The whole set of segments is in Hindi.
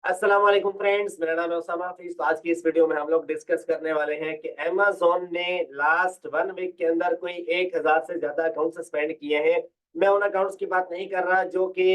अस्सलाम वालेकुम फ्रेंड्स, मेरा नाम है उसामा हफीज। तो आज की इस वीडियो में हम लोग डिस्कस करने वाले हैं कि अमेज़न ने लास्ट 1 वीक के अंदर कोई 1000 से ज्यादा अकाउंट सस्पेंड किए हैं। मैं उन अकाउंट्स की बात नहीं कर रहा जो कि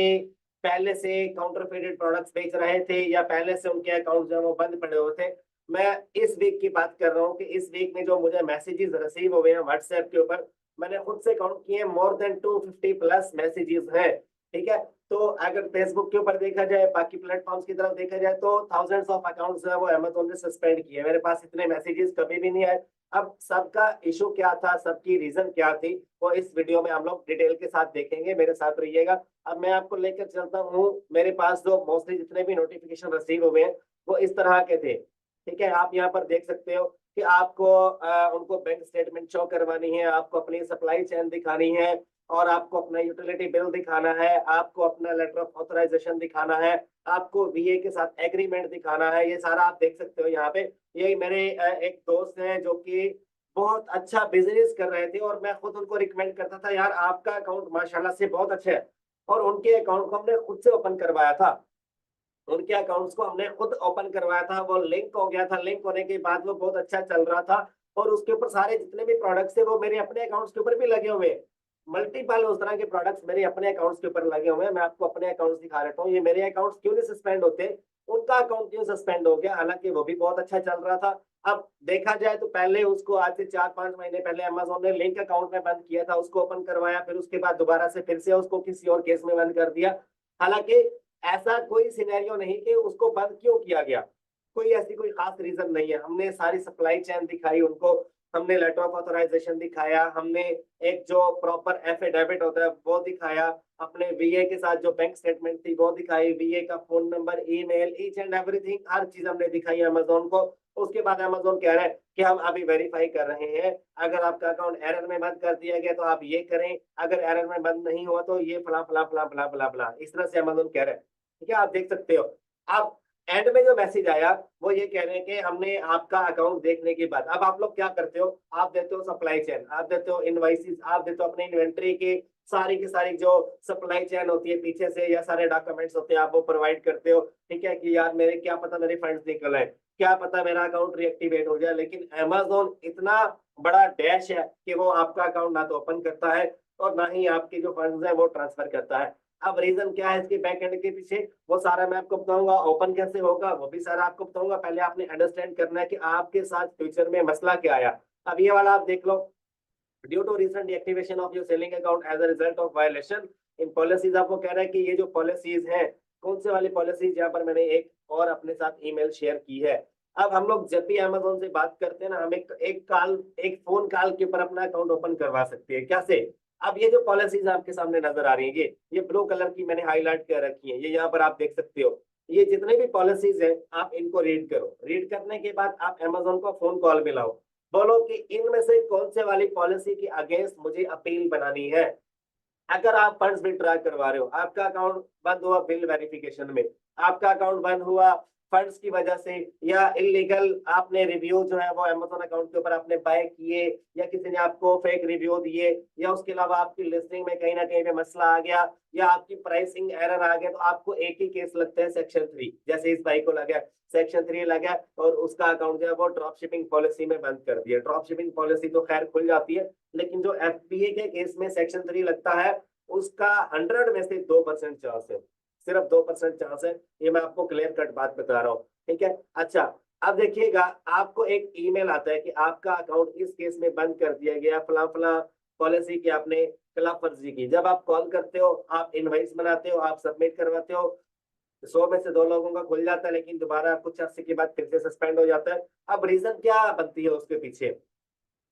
पहले से काउंटरफेटेड प्रोडक्ट्स बेच रहे थे या पहले से उनके अकाउंट जो है वो बंद पड़े हुए थे। मैं इस वीक की बात कर रहा हूँ कि इस वीक में जो मुझे मैसेजेस रिसीव हुए हैं व्हाट्सएप के ऊपर, मैंने खुद से काउंट किए, मोर देन 250 प्लस मैसेजेस हैं। ठीक है। तो अगर फेसबुक के ऊपर देखा जाए, बाकी प्लेटफॉर्म्स की तरफ देखा जाए, तो थाउजेंड्स ऑफ अकाउंट्स जो है वो अमेज़न ने सस्पेंड किए। मेरे पास इतने मैसेजेस कभी भी नहीं आए। अब सबका इशू क्या था, सबकी रीजन क्या थी, वो इस वीडियो में हम लोग डिटेल के साथ देखेंगे। मेरे साथ रहिएगा। अब मैं आपको लेकर चलता हूँ। मेरे पास जो मोस्टली जितने भी नोटिफिकेशन रिसीव हुए हैं वो इस तरह के थे। ठीक है, आप यहाँ पर देख सकते हो कि आपको उनको बैंक स्टेटमेंट शो करवानी है, आपको अपनी सप्लाई चेन दिखानी है, और आपको अपना यूटिलिटी बिल दिखाना है, आपको अपना लेटर ऑफ ऑथराइजेशन दिखाना है, आपको वीए के साथ एग्रीमेंट दिखाना है। ये सारा आप देख सकते हो यहाँ पे। ये मेरे एक दोस्त हैं जो कि बहुत अच्छा बिजनेस कर रहे थे, और मैं खुद उनको रिकमेंड करता था, यार आपका अकाउंट माशाल्लाह से बहुत अच्छा है। और उनके अकाउंट को हमने खुद से ओपन करवाया था। उनके अकाउंट्स को हमने खुद ओपन करवाया था, वो लिंक हो गया था। लिंक होने के बाद वो बहुत अच्छा चल रहा था, और उसके ऊपर सारे जितने भी प्रोडक्ट्स थे वो मेरे अपने अकाउंट्स के ऊपर भी लगे हुए हैं। मल्टीपल उस तरह के प्रोडक्ट्स मेरे अपने अकाउंट्स के ऊपर लगे हुए हैं। मैं आपको अपने अकाउंट्स दिखा देता हूँ। ये मेरे अकाउंट्स क्यों नहीं सस्पेंड होते, उनका अकाउंट क्यों सस्पेंड हो गया, हालांकि वो भी बहुत अच्छा चल रहा था। अब देखा जाए तो पहले उसको आज से 4-5 महीने पहले अमेज़न ने लिंक अकाउंट में बंद किया था, उसको ओपन करवाया, फिर उसके बाद दोबारा से फिर से उसको किसी और केस में बंद कर दिया। हालांकि ऐसा कोई सिनेरियो नहीं कि उसको बंद क्यों किया गया, कोई ऐसी कोई खास रीजन नहीं है। हमने सारी सप्लाई चेन दिखाई उनको, हमने लेटर ऑफ ऑथराइजेशन दिखाया, हमने एक जो प्रॉपर एफिडेविट होता है वो दिखाया, अपने वीए के साथ जो बैंक स्टेटमेंट थी वो दिखाई, वीए का phone number, email, each and everything, हर चीज हमने दिखाई अमेज़न को। उसके बाद अमेज़न कह रहा है कि हम अभी वेरीफाई कर रहे हैं, अगर आपका अकाउंट एरर में बंद कर दिया गया तो आप ये करें, अगर एरर में बंद नहीं हुआ तो ये फला फला फला फला फला फला, इस तरह से अमेज़न कह रहा है। ठीक है, आप देख सकते हो। अब एंड में जो मैसेज आया वो ये कह रहे हैं कि हमने आपका अकाउंट देखने के बाद, अब आप लोग क्या करते हो, आप देते हो सप्लाई चेन, आप देते हो इनवाइसेस, आप देते हो अपनी इन्वेंट्री की सारी की सारी जो सप्लाई चेन होती है पीछे से, या सारे डॉक्यूमेंट्स होते हैं आप वो प्रोवाइड करते हो। ठीक है कि यार मेरे क्या पता मेरे फंड्स निकल आए, क्या पता मेरा अकाउंट रिएक्टिवेट हो जाए। लेकिन अमेज़न इतना बड़ा डैश है कि वो आपका अकाउंट ना तो ओपन करता है और ना ही आपके जो फंड्स है वो ट्रांसफर करता है। अब रीजन क्या है इसके बैक एंड के पीछे, वो सारा मैं आपको बताऊंगा। ओपन कैसे होगा वो भी सारा आपको बताऊंगा। पहले आपने अंडरस्टैंड करना है कि आपके साथ फ्यूचर में मसला क्या आया। अब ये वाला आप देख लो, due to recent deactivation of your selling account as a result of violation in policies, आपको कह रहा है कि ये जो पॉलिसीज हैं, कौन से वाली पॉलिसीज, यहाँ पर मैंने एक और अपने साथ ईमेल शेयर की है। अब हम लोग जब भी अमेज़न से बात करते हैं ना, हम एक फोन कॉल के ऊपर अपना अकाउंट ओपन करवा सकते हैं। कैसे? अब ये जो पॉलिसीज आपके सामने नजर आ रही है, ये ब्लू कलर की मैंने हाईलाइट कर रखी है, ये यहाँ पर आप देख सकते हो। ये जितने भी पॉलिसीज हैं आप इनको रीड करो। रीड करने के बाद आप अमेज़न को फोन कॉल मिलाओ, बोलो कि इनमें से कौन से वाली पॉलिसी के अगेंस्ट मुझे अपील बनानी है। अगर आप फंड्स विड्रॉ करवा रहे हो, आपका अकाउंट बंद हुआ बिल वेरिफिकेशन में, आपका अकाउंट बंद हुआ फंड्स की वजह से, या इलीगल आपने रिव्यू जो है वो अमेज़न अकाउंट के ऊपर आपने बाय किए, या किसी ने आपको फेक रिव्यू दिए, या उसके अलावा आपकी लिस्टिंग में कहीं ना कहीं पे मसला आ गया, या आपकी प्राइसिंग एरर आ गया, तो आपको एक ही केस लगता है सेक्शन 3, जैसे इस भाई को लगा सेक्शन 3 लगा, और उसका अकाउंट जो है वो ड्रॉप शिपिंग पॉलिसी में बंद कर दिया। ड्रॉप शिपिंग पॉलिसी तो खैर खुल जाती है, लेकिन जो एफबीए के केस में सेक्शन 3 लगता है, उसका 100 में से 2% चांस है, सिर्फ 2% चांस है। ये मैं आपको क्लियर कट बात बता रहा हूँ। ठीक है। अच्छा, अब देखिएगा, आपको एक ईमेल आता है कि आपका अकाउंट इस केस में बंद कर दिया गया, फला फला पॉलिसी की आपने खिलाफ वर्जी की। जब आप कॉल करते हो, आप इनवाइस बनाते हो, आप सबमिट करवाते हो, 100 में से 2 लोगों का खुल जाता है, लेकिन दोबारा कुछ अर्से के बाद फिर से सस्पेंड हो जाता है। अब रीजन क्या बनती है उसके पीछे,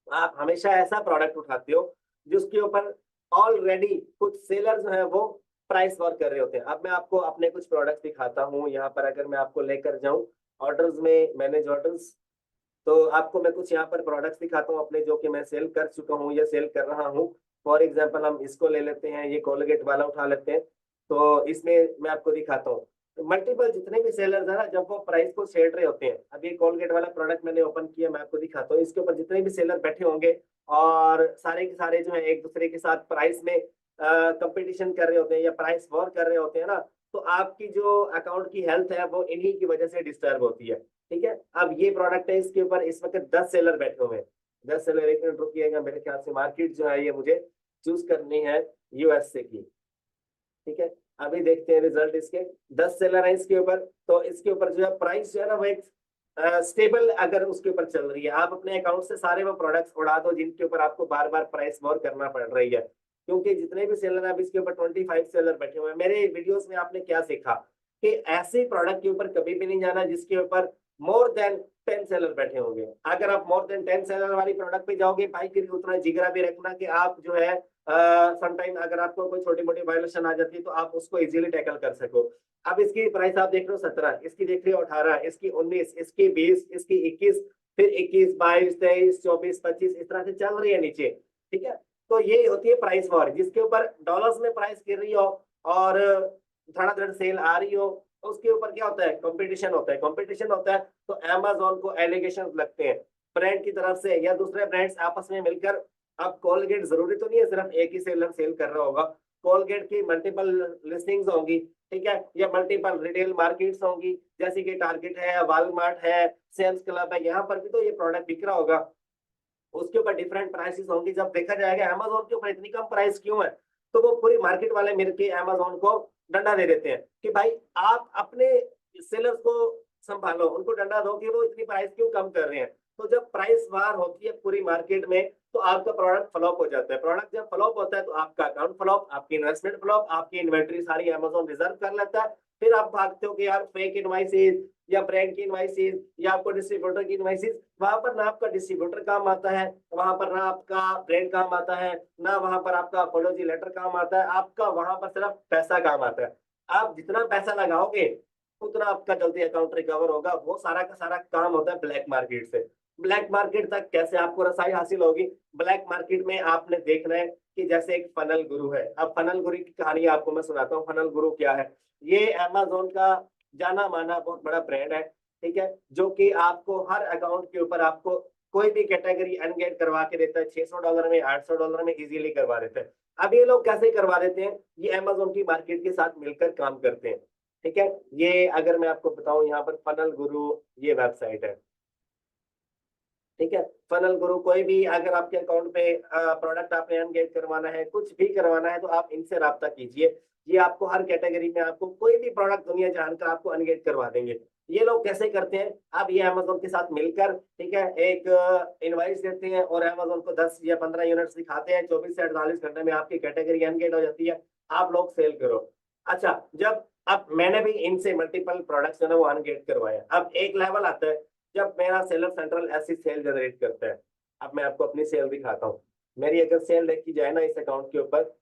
आप हमेशा ऐसा प्रोडक्ट उठाते हो जिसके ऊपर ऑलरेडी कुछ सेलर जो है वो प्राइस वॉर कर रहे होते हैं। अब मैं आपको अपने कुछ प्रोडक्ट्स दिखाता हूँ यहाँ पर, अगर मैं आपको लेकर जाऊँ ऑर्डर्स में, मैनेज ऑर्डर्स, तो आपको मैं कुछ यहाँ पर प्रोडक्ट्स दिखाता हूँ अपने, जो कि मैं सेल कर चुका हूँ या सेल कर रहा हूँ। फॉर एग्जाम्पल हम इसको ले लेते हैं, ये कोलगेट वाला उठा लेते हैं। तो इसमें मैं आपको दिखाता हूँ मल्टीपल जितने भी सेलर्स है ना, जब वो प्राइस को छेड़ रहे होते हैं। अब ये कोलगेट वाला प्रोडक्ट मैंने ओपन किया, मैं आपको दिखाता हूँ। इसके ऊपर जितने भी सेलर बैठे होंगे और सारे के सारे जो है एक दूसरे के साथ प्राइस में कंपटीशन कर रहे होते हैं या प्राइस वॉर कर रहे होते हैं ना, तो आपकी जो अकाउंट की हेल्थ है वो इन्हीं की वजह से डिस्टर्ब होती है। ठीक है, अब ये प्रोडक्ट है, इसके ऊपर इस वक्त 10 सेलर बैठे हुए हैं। 10 सेलर, एक मिनट रुकिएगा, मेरे ख्याल से मार्केट जो है ये मुझे चूज करनी है यूएसए की। ठीक है, अभी देखते हैं रिजल्ट इसके। 10 सेलर है इसके ऊपर, तो इसके ऊपर जो है प्राइस जो है ना वो एक स्टेबल अगर उसके ऊपर चल रही है। आप अपने अकाउंट से सारे वो प्रोडक्ट्स उड़ा दो जिनके ऊपर आपको बार बार प्राइस वॉर करना पड़ रही है, क्योंकि जितने भी सेलर हैं, अब इसके ऊपर 25 सेलर बैठे हुए हैं। मेरे वीडियोस में आपने क्या सीखा कि ऐसे प्रोडक्ट के ऊपर कभी भी नहीं जाना जिसके ऊपर मोर देन 10 सेलर बैठे होंगे। अगर आप मोर देन 10 सेलर वाली प्रोडक्ट पे जाओगे भाई, फिर उतना जिगरा भी रखना कि आप जो है समटाइम अगर आपको कोई छोटी मोटी वायलेशन आ जाती है तो आप उसको इजीली टैकल कर सको। अब इसकी प्राइस आप देख रहे हो 17, इसकी देख रहे हो 18, इसकी 19, इसकी 20, इसकी 21, फिर 21, 22, 23, 24, 25 इस तरह से चल रही है नीचे। ठीक है, तो ये होती है प्राइस वॉर, जिसके ऊपर डॉलर्स में प्राइस गिर रही हो और धड़ाधड़ सेल आ रही हो, तो उसके ऊपर क्या होता है, कंपटीशन होता है। कंपटीशन होता है तो अमेजोन को एलिगेशन लगते हैं ब्रांड की तरफ से या दूसरे ब्रांड्स आपस में मिलकर। अब कोलगेट जरूरी तो नहीं है सिर्फ एक ही सेलर सेल कर रहा होगा, कोलगेट की मल्टीपल लिस्टिंग्स होंगी। ठीक है, या मल्टीपल रिटेल मार्केट्स होंगी, जैसे कि टारगेट है, वालमार्ट है, सेल्स क्लब है, यहाँ पर भी तो ये प्रोडक्ट बिक रहा होगा। उसके ऊपर डिफरेंट प्राइसेस होंगी। जब देखा जाएगा अमेजोन के ऊपर इतनी कम प्राइस क्यों है, तो वो पूरी मार्केट वाले मिलके अमेजोन को डंडा दे देते हैं कि भाई आप अपने सेलर्स को संभालो, उनको डंडा दो कि वो इतनी प्राइस क्यों कम कर रहे हैं। तो जब प्राइस वार होती है पूरी मार्केट में तो आपका प्रोडक्ट फ्लॉप हो जाता है। प्रोडक्ट जब फ्लॉप होता है तो आपका अकाउंट फ्लॉप, आपकी इन्वेस्टमेंट फ्लॉप, आपकी इन्वेंट्री सारी अमेजोन रिजर्व कर लेता है। फिर आप भागते हो कि यार फेक इनवाइसेस या ब्रांड की इनवाइसेस या आपको डिस्ट्रीब्यूटर की इनवाइसेस, वहां पर ना आपका डिस्ट्रीब्यूटर काम आता है, वहां पर ना आपका ब्रांड काम आता है, ना वहां पर आपका अपोलॉजी लेटर काम आता है, आपका वहां पर सिर्फ पैसा काम आता है। आप जितना पैसा लगाओगे उतना आपका जल्दी अकाउंट रिकवर होगा। वो सारा का सारा काम होता है ब्लैक मार्केट से। ब्लैक मार्केट तक कैसे आपको रसाई हासिल होगी, ब्लैक मार्केट में आपने देखना है कि जैसे एक फनल गुरु है। अब फनल गुरु की कहानी आपको मैं सुनाता हूँ। फनल गुरु क्या है, ये अमेजोन का जाना माना बहुत बड़ा ब्रांड है। ठीक है, जो कि आपको हर अकाउंट के ऊपर आपको कोई भी कैटेगरी अनगेट करवा के देता है। $600 में, $800 में इजीली करवा देते हैं। अब ये लोग कैसे करवा देते हैं, ये अमेजोन की मार्केट के साथ मिलकर काम करते हैं। ठीक है, ये अगर मैं आपको बताऊं, यहाँ पर फनल गुरु ये वेबसाइट है। ठीक है, फनल गुरु, कोई भी अगर आपके अकाउंट पे प्रोडक्ट आपने अनगेट करवाना है, कुछ भी करवाना है, तो आप इनसे राब्ता कीजिए। ये आपको हर कैटेगरी में आपको कोई भी प्रोडक्ट दुनिया जहान का आपको अनगेट करवा देंगे। ये लोग कैसे करते हैं, अब ये अमेजोन के साथ मिलकर, ठीक है, एक इनवाइस देते हैं और अमेजोन को 10 या 15 यूनिट्स दिखाते हैं। 24 से 48 घंटे में आपकी कैटेगरी अनगेट हो जाती है, आप लोग सेल करो। अच्छा, जब अब मैंने भी इनसे मल्टीपल प्रोडक्ट्स जो है वो अनगेट करवाए। अब एक लेवल आता है जब मेरा सेलर सेंट्रल ऐसी सेल जनरेट करता है। अब मैं आपको अपनी सेल दिखाता हूँ। मेरी अगर सेल देखी जाए ना इस अकाउंट के ऊपर,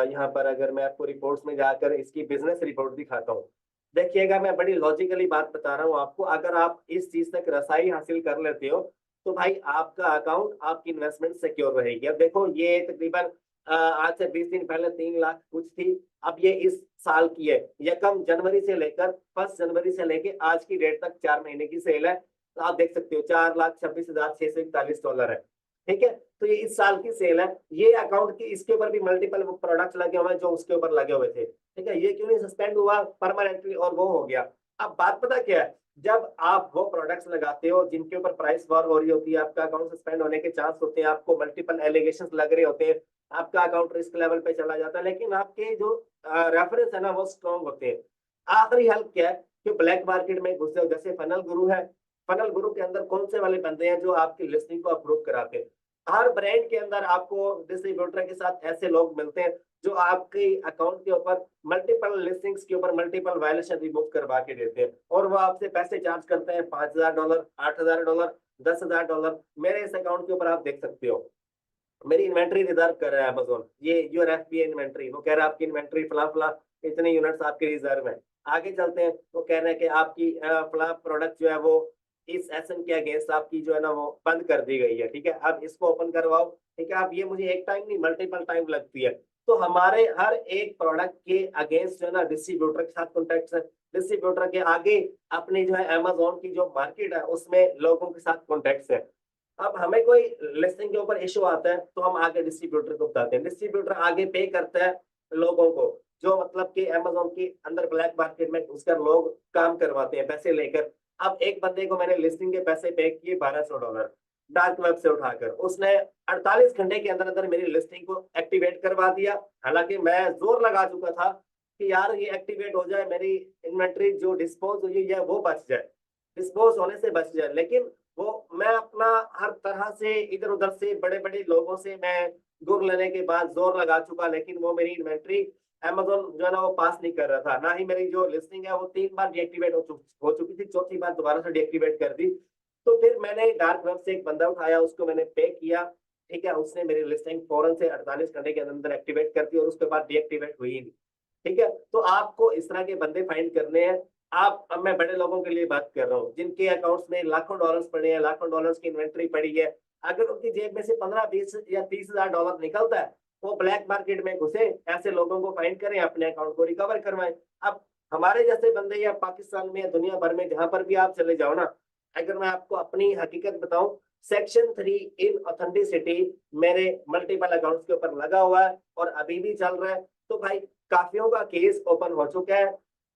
यहाँ पर अगर मैं आपको रिपोर्ट्स में जाकर इसकी बिजनेस रिपोर्ट दिखाता हूँ, देखिएगा मैं बड़ी लॉजिकली बात बता रहा हूँ आपको। अगर आप इस चीज तक रसाई हासिल कर लेते हो तो भाई आपका अकाउंट, आपकी इन्वेस्टमेंट सिक्योर रहेगी। अब देखो ये तकरीबन आज से 20 दिन पहले 3 लाख कुछ थी, अब ये इस साल की है। यकम जनवरी से लेकर 1 जनवरी से लेकर आज की डेट तक 4 महीने की सेल है। तो आप देख सकते हो $4,26,641 है। ठीक है, तो ये इस साल की सेल है। ये अकाउंट की इसके ऊपर भी मल्टीपल प्रोडक्ट्स लगे हुए हैं जो उसके ऊपर लगे हुए थे। ठीक है, ये क्यों नहीं सस्पेंड हुआ परमानेंटली और वो हो गया। अब बात पता क्या है, जब आप वो प्रोडक्ट्स लगाते हो जिनके ऊपर प्राइस वॉर हो रही होती है, आपका अकाउंट सस्पेंड होने के चांस होते हैं, आपको मल्टीपल एलिगेशन लग रहे होते हैं, आपका अकाउंट रिस्क लेवल पे चला जाता है, लेकिन आपके जो रेफरेंस है ना वो स्ट्रॉन्ग होते हैं। आखिरी हेल्प क्या है कि ब्लैक मार्केट में घुसे हो, जैसे फनल गुरु है। फनल गुरु के अंदर कौन से वाले बंदे हैं जो आपकी लिस्टिंग को अप्रूव कराते हैं। हर ब्रांड के अंदर आपको डिस्ट्रीब्यूटर के साथ ऐसे लोग मिलते हैं जो आपके अकाउंट के ऊपर मल्टीपल लिस्टिंग्स के ऊपर मल्टीपल वायलेशन रिमूव करवा के देते हैं, और वो आपसे पैसे चार्ज करते हैं $5,000, $8,000, $10,000। मेरे इस अकाउंट के ऊपर आप देख सकते हो मेरी इन्वेंट्री रिजर्व कर रहा है अमेजोन, ये यूर एफबीआई इन्वेंट्री। वो कह रहा है आपकी इन्वेंट्री फला फला इतने यूनिट्स आपके रिजर्व है। आगे चलते हैं, वो कह रहे हैं कि आपकी फला प्रोडक्ट जो है वो इस एसएन के अगेंस्ट आपकी जो है ना वो बंद कर दी गई है। ठीक है, अब इसको ओपन करवाओ। ठीक है, अब ये मुझे एक टाइम नहीं मल्टीपल टाइम लगती है। तो हमारे हर एक प्रोडक्ट के अगेंस्ट जो है ना डिस्ट्रीब्यूटर के साथ कॉन्टेक्ट है, डिस्ट्रीब्यूटर के आगे अपनी जो है अमेजोन की जो मार्केट है उसमें लोगों के साथ कॉन्टेक्ट है। अब हमें कोई लिस्टिंग के ऊपर इशू आता है तो हम आगे डिस्ट्रीब्यूटर को बताते हैं, डिस्ट्रीब्यूटर आगे पे करता है लोगों को। जो मतलब कि अमेज़न के अंदर ब्लैक मार्केट में घुसकर लोग काम करवाते हैं पैसे लेकर। अब एक बंदे को मैंने लिस्टिंग के पैसे पे किए $1200 डार्क वेब से उठाकर। उसने 48 घंटे के अंदर-अंदर मेरी लिस्टिंग को एक्टिवेट करवा दिया। हालाँकि मैं ज़ोर लगा चुका था कि यार ये एक्टिवेट हो जाए, मेरी इन्वेंटरी जो डिस्पोज़ हुई है वो बच जाए, डिस्पोज़ होने से बच जाए। लेकिन वो मैं अपना हर तरह से इधर-उधर से बड़े-बड़े लोगों से मैं गुर लेने के बाद ज़ोर लगा चुका, लेकिन वो मेरी इन्वेंटरी अमेज़न जो है ना वो पास नहीं कर रहा था। ना ही मेरी जो लिस्टिंग है वो 3 बार डीएक्टिवेट हो चुकी थी, चौथी बार दोबारा से डीएक्टिवेट कर दी। तो फिर मैंने डार्क वेब से एक बंदा उठाया, उसको मैंने पे किया, ठीक है? उसने मेरी लिस्टिंग फ़ौरन से 48 घंटे के अंदर एक्टिवेट कर दी और उसके बाद डीएक्टिवेट हुई ही नहीं। ठीक है? तो आपको इस तरह के बंदे फाइंड करने हैं। आप अब मैं बड़े लोगों के लिए बात कर रहा हूँ, जिनके अकाउंट्स में लाखों डॉलर्स पड़े हैं, लाखों डॉलर्स की इन्वेंटरी पड़ी है। अगर उनकी जेब में से 15, 20 या $30,000 निकलता है, वो ब्लैक मार्केट में घुसे, ऐसे लोगों को फाइंड करें, अपने अकाउंट को रिकवर करवाएँ। अब हमारे जैसे बंदे या पाकिस्तान में या दुनिया भर में जहाँ पर भी आप चले जाओ ना, अगर मैं आपको अपनी हकीकत बताऊँ, सेक्शन 3 इन ऑथेंटिसिटी मेरे मल्टीपल अकाउंट्स के ऊपर लगा हुआ है और अभी भी चल रहा है। तो भाई काफ़ियों का केस ओपन हो चुका है,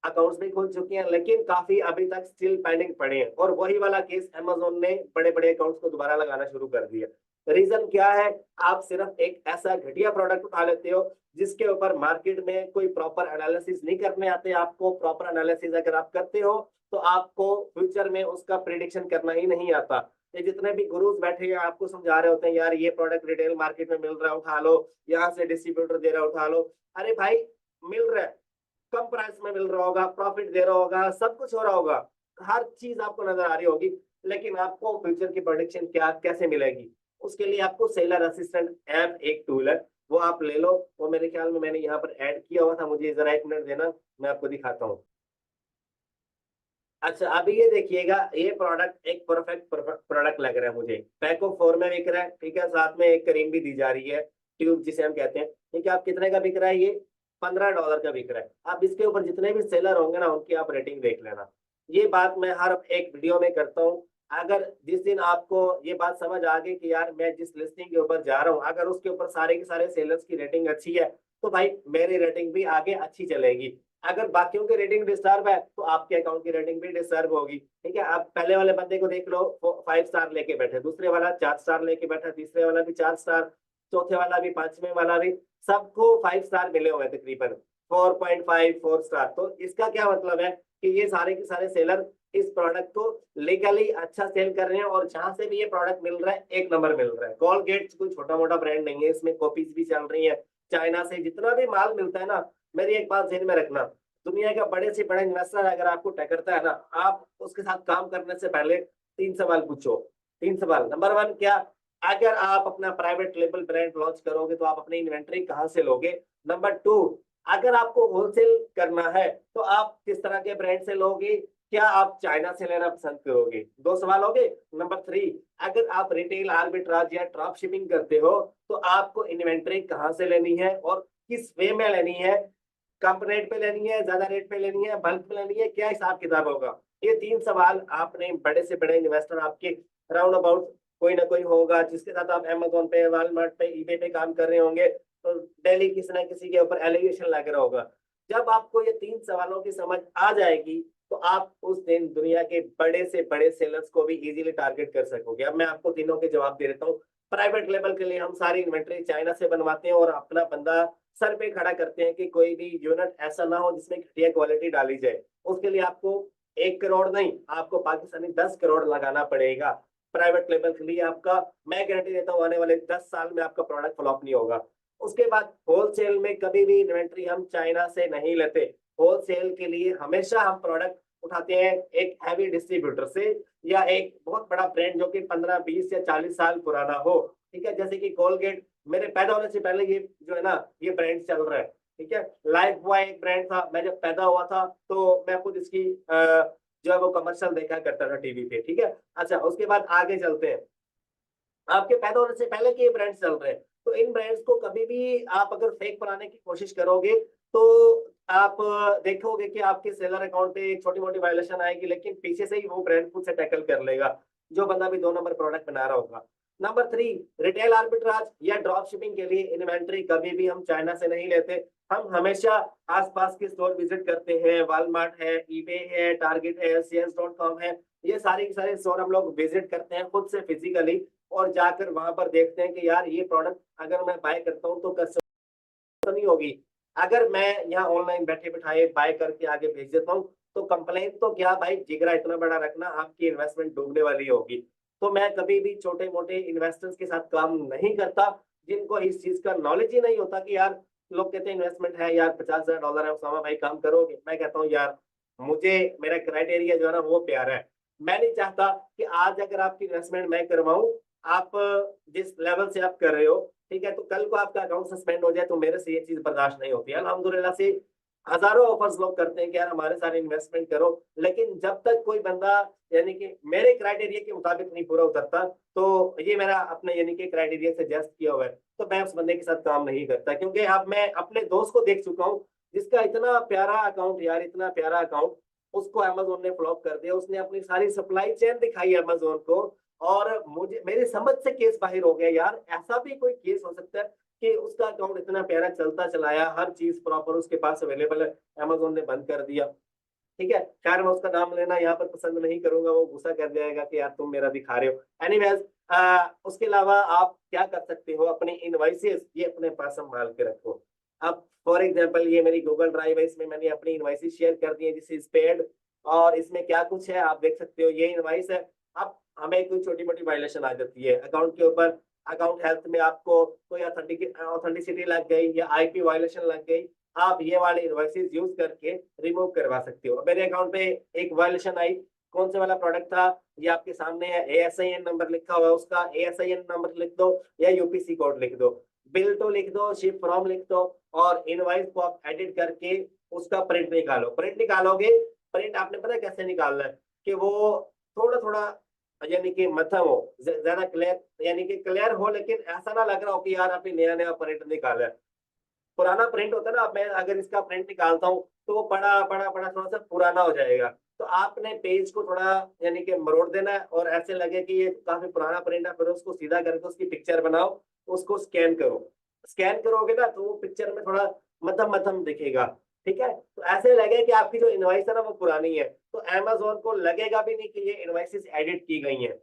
अकाउंट्स भी खुल चुके हैं, लेकिन काफ़ी अभी तक स्टिल पेंडिंग पड़े हैं और वही वाला केस अमेज़न ने बड़े-बड़े अकाउंट्स को दोबारा लगाना शुरू कर दिया। रीज़न क्या है? आप सिर्फ़ एक ऐसा घटिया प्रोडक्ट उठा लेते हो, जिसके ऊपर मार्केट में कोई प्रॉपर एनालिसिस नहीं करने आते आपको। प्रॉपर एनालिसिस अगर आप करते हो, तो आपको फ्यूचर में उसका प्रेडिक्शन करना ही नहीं आता। ये जितने भी गुरुज़ बैठे हैं, आपको समझा रहे होते हैं, यार ये प्रोडक्ट रिटेल मार्केट में मिल रहा है, उठा लो, यहाँ से डिस्ट्रीब्यूटर दे रहा है, उठा लो। अरे भाई, मिल रहा है, कम प्राइस में मिल रहा होगा, प्रॉफिट दे रहा होगा, सब कुछ हो रहा होगा, हर चीज़ आपको नज़र आ रही होगी, लेकिन आपको फ्यूचर की प्रेडिक्शन क्या कैसे मिलेगी? उसके लिए आपको सेलर असिस्टेंट ऐप एक टूल है, वो आप ले लो। वो मेरे ख्याल में मैंने यहाँ पर ऐड किया हुआ था, मुझे ज़रा 1 मिनट देना, मैं आपको दिखाता हूँ। अच्छा, अभी ये देखिएगा, ये प्रोडक्ट एक परफेक्ट प्रोडक्ट लग रहा है मुझे। पैक ऑफ 4 में बिक रहा है, ठीक है? साथ में एक क्रीम भी दी जा रही है, ट्यूब जिसे हम कहते हैं, ठीक है? अब कितने का बिक रहा है ये? $15 का बिक रहा है। अब इसके ऊपर जितने भी सेलर होंगे ना, उनकी आप रेटिंग देख लेना। ये बात मैं हर एक वीडियो में करता हूँ। अगर जिस दिन आपको ये बात समझ आ गई कि यार मैं जिस लिस्टिंग के ऊपर जा रहा हूँ, अगर उसके ऊपर सारे के सारे सेलर्स की रेटिंग अच्छी है, तो भाई मेरी रेटिंग भी आगे अच्छी चलेगी। अगर बाकियों की रेटिंग डिस्टर्ब है, तो आपके अकाउंट की रेटिंग भी डिस्टर्ब होगी, ठीक है? आप पहले वाले बंदे को देख लो, वो 5 स्टार लेके बैठे, दूसरे वाला 4 स्टार लेके बैठा, तीसरे वाला भी 4 स्टार, चौथे वाला भी, पांचवें वाला भी, सबको 5 स्टार मिले हुए हैं तकरीबन 4.5 4 स्टार। तो इसका क्या मतलब है कि ये सारे के सारे सेलर इस प्रोडक्ट को लीगली अच्छा सेल कर रहे हैं और जहां से भी ये प्रोडक्ट मिल रहा है, एक नंबर मिल रहा है। कोलगेट कोई छोटा मोटा ब्रांड नहीं है, इसमें कॉपीज भी चल रही है। चाइना से जितना भी माल मिलता है ना, मेरी एक बात ज़हन में रखना, दुनिया का बड़े से बड़ा इन्वेस्टर अगर आपको टकरता है ना, आप उसके साथ काम करने से पहले 3 सवाल पूछो। 3 सवाल। नंबर 1 क्या? अगर आप अपना प्राइवेट लेबल ब्रांड लॉन्च करोगे, तो आप अपनी इन्वेंटरी कहाँ से लोगे? नंबर 2, अगर आपको होलसेल करना है, तो आप किस तरह के ब्रांड से लोगे? क्या आप चाइना से लेना पसंद करोगे? 2 सवाल हो गए। नंबर 3, अगर आप रिटेल आर्बिट्राज या ड्रॉप शिपिंग करते हो, तो आपको इन्वेंटरी कहाँ से लेनी है और किस वे में लेनी है? कम रेट पे लेनी है, ज़्यादा रेट पे लेनी है, बल्क में लेनी है, क्या हिसाब-किताब होगा? ये 3 सवाल आपने बड़े से बड़े इन्वेस्टर आपके राउंड अबाउट कोई ना कोई होगा, जिसके साथ आप अमेज़न पे, वॉलमार्ट पे, ईबे पे काम कर रहे होंगे, तो डेली किसी न किसी के ऊपर एलिगेशन लग रहा होगा। जब आपको ये 3 सवालों की समझ आ जाएगी, तो आप उस दिन दुनिया के बड़े से बड़े सेलर्स को भी ईज़िली टारगेट कर सकोगे। अब मैं आपको तीनों के जवाब दे देता हूँ। प्राइवेट लेबल के लिए हम सारी इन्वेंटरी चाइना से बनवाते हैं और अपना बंदा सर पे खड़ा करते हैं कि कोई भी यूनिट ऐसा ना हो जिसमें घटिया क्वालिटी डाली जाए। उसके लिए आपको 1 करोड़ नहीं, आपको पाकिस्तानी 10 करोड़ लगाना पड़ेगा। प्राइवेट लेबल के लिए आपका मैं गारंटी देता हूँ आने वाले 10 साल में आपका प्रोडक्ट फ्लॉप नहीं होगा। उसके बाद होलसेल में कभी भी इन्वेंटरी हम चाइना से नहीं लेते। होलसेल के लिए हमेशा हम प्रोडक्ट उठाते हैं एक हैवी डिस्ट्रीब्यूटर से या एक बहुत बड़ा ब्रांड जो कि 15, 20 या 40 साल पुराना हो। ठीक है? जैसे कि कोलगेट मेरे पैदा होने से पहले ये जो है ना, ये ब्रांड चल रहा है, ठीक है? लाइफ बॉय एक ब्रांड था, मैं जब पैदा हुआ था, तो मैं खुद इसकी जो है वो कमर्शियल देखा करता था टीवी पे, ठीक है? अच्छा, उसके बाद आगे चलते हैं। आपके पैदा होने से पहले के ये ब्रांड्स चल रहे हैं, तो इन ब्रांड्स को कभी भी आप अगर फेक बनाने की कोशिश करोगे, तो आप देखोगे कि आपके सेलर अकाउंट पे छोटी-मोटी वायलेशन आएगी, लेकिन पीछे से ही वो ब्रांड खुद से टैकल कर लेगा, जो बंदा भी 2 नंबर प्रोडक्ट बना रहा होगा। नंबर 3, रिटेल आर्बिट्राज या ड्रॉप शिपिंग के लिए इन्वेंटरी कभी भी हम चाइना से नहीं लेते। हम हमेशा आसपास के स्टोर विजिट करते हैं, वॉलमार्ट है, ईबे है, टारगेट है, सीएस.com है, ये सारे के सारे स्टोर हम लोग विजिट करते हैं खुद से फिजिकली और जाकर वहां पर देखते हैं कि यार ये प्रोडक्ट अगर मैं बाय करता हूँ तो नहीं होगी। अगर मैं यहाँ ऑनलाइन बैठे बिठाए बाय करके आगे भेज देता हूँ तो कंप्लेन तो क्या भाई, जिगरा इतना बड़ा रखना, आपकी इन्वेस्टमेंट डूबने वाली होगी। तो मैं कभी भी छोटे मोटे इन्वेस्टर्स के साथ काम नहीं करता जिनको इस चीज का नॉलेज ही नहीं होता कि यार, लोग कहते हैं इन्वेस्टमेंट है यार, $50,000 है, उसामा भाई काम करोगे? मैं कहता हूँ यार, मुझे मेरा क्राइटेरिया जो है ना वो प्यारा है। मैं नहीं चाहता कि आज अगर आपकी इन्वेस्टमेंट मैं करवाऊं, आप जिस लेवल से आप कर रहे हो, ठीक है, तो कल को आपका अकाउंट सस्पेंड हो जाए तो मेरे से ये चीज बर्दाश्त नहीं होती है। अल्हम्दुलिल्लाह से हजारों ऑफर्स लोग करते हैं कि यार हमारे सारे इन्वेस्टमेंट करो, लेकिन जब तक कोई बंदा यानी कि मेरे क्राइटेरिया के मुताबिक नहीं पूरा उतरता, तो ये मेरा अपने यानी कि क्राइटेरिया से जस्ट किया हुआ है, तो मैं उस बंदे के साथ काम नहीं करता। क्योंकि अब मैं अपने दोस्त को देख चुका हूँ जिसका इतना प्यारा अकाउंट, यार इतना प्यारा अकाउंट, उसको अमेजोन ने फ्लॉप कर दिया। उसने अपनी सारी सप्लाई चेन दिखाई अमेजोन को, और मुझे मेरे समझ से केस बाहर हो गया। यार ऐसा भी कोई केस हो सकता है कि उसका अकाउंट इतना प्यारा चलता चलाया, हर चीज प्रॉपर उसके पास अवेलेबल है, अमेजोन ने बंद कर दिया। ठीक है, खैर मैं उसका नाम लेना यहाँ पर पसंद नहीं करूंगा, वो गुस्सा कर जाएगा कि यार तुम मेरा दिखा रहे हो। एनीवेज, उसके अलावा आप क्या कर सकते हो, अपने इनवॉइसेस ये अपने पास संभाल के रखो। अब फॉर एग्जांपल ये मेरी गूगल ड्राइव है, इसमें मैंने अपनी इनवॉइसेस शेयर कर दी है, दिस इज पेड, और इसमें क्या कुछ है आप देख सकते हो, ये इनवॉइस है। अब हमें कोई छोटी मोटी वायलेशन आ जाती है अकाउंट के ऊपर, अकाउंट हेल्थ में आपको कोई ऑथेंटिसिटी लग गई या आईपी वायलेशन लग गई, आप ये वाले इनवॉइसेस यूज करके रिमूव करवा सकते हो। मेरे अकाउंट पे एक वायलेशन आई, कौन से वाला प्रोडक्ट था ये आपके सामने है, एएसआईएन नंबर लिखा हुआ है, उसका एएसआईएन नंबर लिख दो या यूपीसी कोड लिख दो, बिल तो लिख दो, शिप फ्रॉम लिख दो, और इनवॉइस को आप एडिट करके उसका प्रिंट निकालो। प्रिंट निकालोगे, प्रिंट आपने पता है कैसे निकालना है कि वो थोड़ा थोड़ा यानी कि मध्यम हो, ज्यादा क्लियर, यानी कि क्लियर हो लेकिन ऐसा ना लग रहा हो कि यार आपने नया नया प्रिंट निकाला है। पुराना प्रिंट होता है ना, अब मैं अगर इसका प्रिंट निकालता हूँ तो वो बड़ा बड़ा बड़ा थोड़ा सा पुराना हो जाएगा। तो आपने पेज को थोड़ा यानी कि मरोड़ देना है और ऐसे लगे कि ये काफी पुराना प्रिंट है, फिर उसको सीधा करके उसकी पिक्चर बनाओ, उसको स्कैन करो। स्कैन करोगे ना तो वो पिक्चर में थोड़ा मध्यम मध्यम दिखेगा। ठीक है, तो ऐसे लगे कि आपकी जो इनवॉइस है ना वो पुरानी है, तो अमेजोन को लगेगा भी नहीं कि ये इनवॉइसेस एडिट की गई हैं।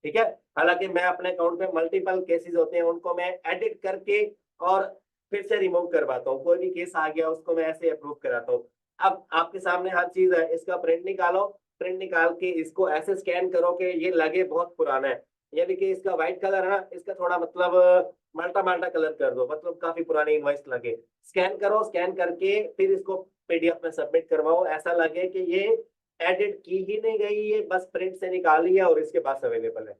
ठीक है, हालांकि मैं अपने अकाउंट पे मल्टीपल केसेस होते हैं, उनको मैं एडिट करके और फिर से रिमूव करवाता हूँ। कोई भी केस आ गया उसको मैं ऐसे अप्रूव कराता हूँ। अब आपके सामने हर चीज है, इसका प्रिंट निकालो, प्रिंट निकाल के इसको ऐसे स्कैन करो कि ये लगे बहुत पुराना है, यानी कि इसका व्हाइट कलर है ना, इसका थोड़ा मतलब माल्टा माल्टा कलर कर दो, मतलब काफी पुरानी इनवॉइस लगे। स्कैन करो, स्कैन करके फिर इसको पीडीएफ में सबमिट करवाओ, ऐसा लगे कि ये एडिट की ही नहीं गई, ये बस प्रिंट से निकाली है और इसके पास अवेलेबल है।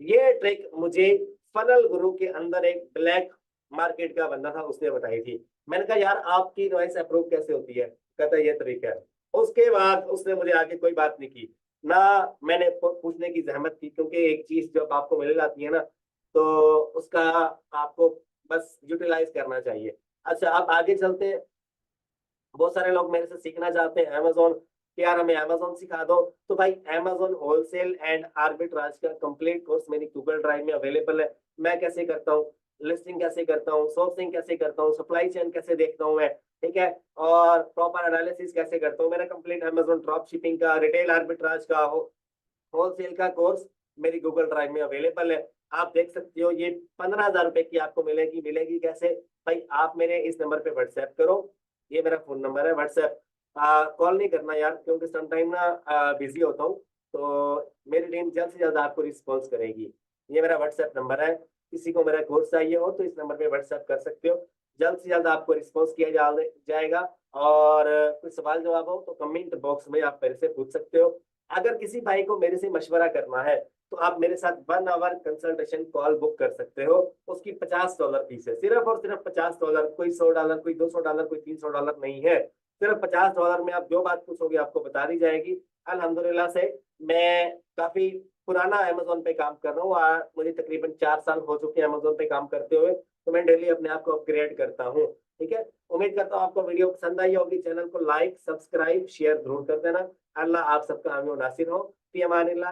ये ट्रिक मुझे फनल गुरु के अंदर एक ब्लैक मार्केट का बंदा था, उसने बताई थी। मैंने कहा यार आपकी इनवॉइस अप्रूव कैसे होती है? कहता है ये तरीका है। उसके बाद उसने मुझे आगे कोई बात नहीं की, ना मैंने पूछने की जहमत की, क्योंकि एक चीज जब आपको मिल जाती है ना तो उसका आपको बस यूटिलाइज करना चाहिए। अच्छा, आप आगे चलते हैं। बहुत सारे लोग मेरे से सीखना चाहते हैं अमेजोन कि यार हमें अमेजोन सिखा दो, तो भाई अमेजोन होलसेल एंड आर्बिट्राज का कंप्लीट कोर्स मेरी गूगल ड्राइव में अवेलेबल है। मैं कैसे करता हूँ, लिस्टिंग कैसे करता हूँ, सोर्सिंग कैसे करता हूँ, सप्लाई चेन कैसे देखता हूँ मैं, ठीक है, और प्रॉपर एनालिसिस कैसे करता हूँ, मेरा कंप्लीट अमेजोन ड्रॉप शिपिंग का, रिटेल आर्बिट्राज का, होलसेल का कोर्स मेरी गूगल ड्राइव में अवेलेबल है। आप देख सकते हो, ये 15,000 रुपए की आपको मिलेगी। मिलेगी कैसे भाई? आप मेरे इस नंबर पे व्हाट्सएप करो, ये मेरा फोन नंबर है, व्हाट्सएप, कॉल नहीं करना यार, क्योंकि समटाइम ना बिजी होता हूँ, तो मेरी टीम जल्द से जल्द आपको रिस्पॉन्स करेगी। ये मेरा व्हाट्सएप नंबर है, किसी को मेरा कोर्स चाहिए हो तो इस नंबर पे व्हाट्सएप कर सकते हो, जल्द से जल्द आपको रिस्पॉन्स किया जाएगा। और कोई सवाल जवाब हो तो कमेंट बॉक्स में आप मेरे से पूछ सकते हो। अगर किसी भाई को मेरे से मशवरा करना है तो आप मेरे साथ 1 आवर कंसल्टेशन कॉल बुक कर सकते हो। उसकी $50 फीस है, सिर्फ और सिर्फ $50। कोई $100, कोई $200, कोई $300 नहीं है, सिर्फ $50 में आप जो बात पूछोगे आपको बता दी जाएगी। अल्हम्दुलिल्लाह से मैं काफी पुराना अमेजोन पे काम कर रहा हूँ, मुझे तकरीबन 4 साल हो चुके हैं अमेजोन पे काम करते हुए, तो मैं डेली अपने आप को अपग्रेड करता हूँ। ठीक है, उम्मीद करता हूँ आपको वीडियो पसंद आई होगी। चैनल को लाइक, सब्सक्राइब, शेयर जरूर कर देना। अल्लाह आप सबका हामी और नासिर हो। फी अमानिल्लाह।